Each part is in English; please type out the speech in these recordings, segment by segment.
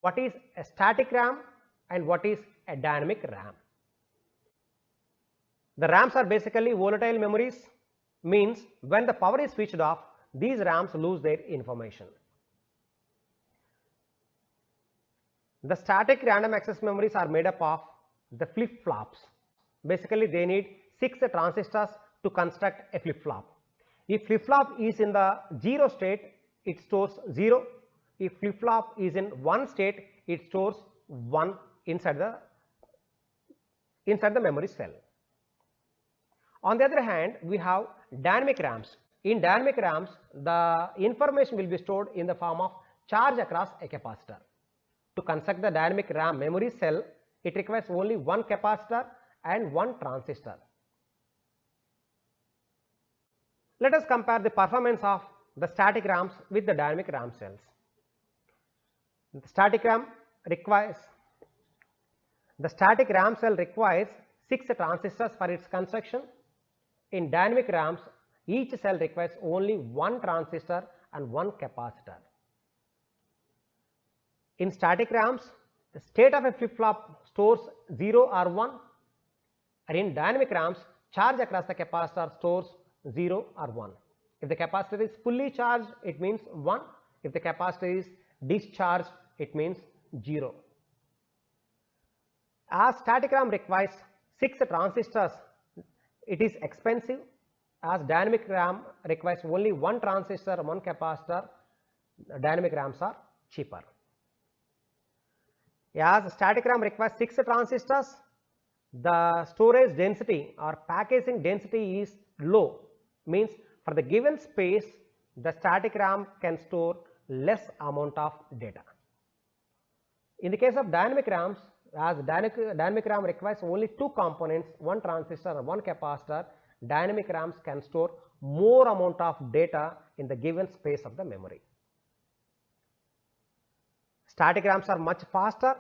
what is a static RAM and what is a dynamic RAM. The RAMs are basically volatile memories, means when the power is switched off, these RAMs lose their information. The static random access memories are made up of the flip-flops. Basically, they need 6 transistors to construct a flip-flop. If flip-flop is in the 0 state, it stores 0. If flip-flop is in 1 state, it stores 1 inside the memory cell. On the other hand, we have dynamic RAMs. In dynamic RAMs, the information will be stored in the form of charge across a capacitor. To construct the dynamic RAM memory cell, it requires only one capacitor and one transistor. Let us compare the performance of the static RAMs with the dynamic RAM cells. The static RAM cell requires 6 transistors for its construction. In dynamic RAMs, each cell requires only one transistor and one capacitor. In static RAMs, the state of a flip-flop stores 0 or 1, and in dynamic RAMs, charge across the capacitor stores 0 or 1. If the capacitor is fully charged, it means 1. If the capacitor is discharged, it means 0. As static RAM requires 6 transistors, it is expensive. As dynamic RAM requires only one transistor, one capacitor, dynamic RAMs are cheaper. As static RAM requires 6 transistors, the storage density or packaging density is low, means for the given space, the static RAM can store less amount of data. In the case of dynamic RAMs, as dynamic RAM requires only 2 components, one transistor and one capacitor, dynamic RAMs can store more amount of data in the given space of the memory. Static RAMs are much faster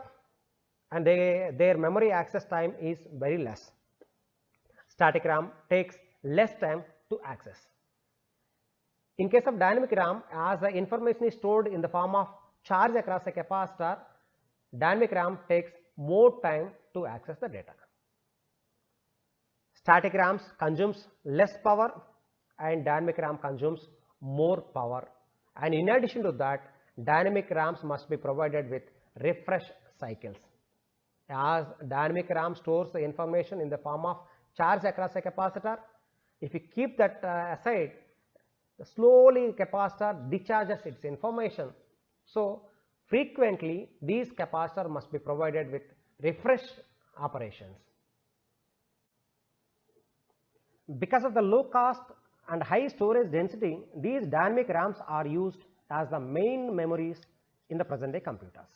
and their memory access time is very less. Static RAM takes less time to access. In case of dynamic RAM, as the information is stored in the form of charge across a capacitor, dynamic RAM takes more time to access the data. Static RAMs consumes less power and dynamic RAM consumes more power, and in addition to that, dynamic RAMs must be provided with refresh cycles. As dynamic RAM stores the information in the form of charge across a capacitor, if you keep that aside, slowly capacitor discharges its information. So frequently these capacitors must be provided with refresh operations. Because of the low cost and high storage density, these dynamic RAMs are used as the main memories in the present day computers.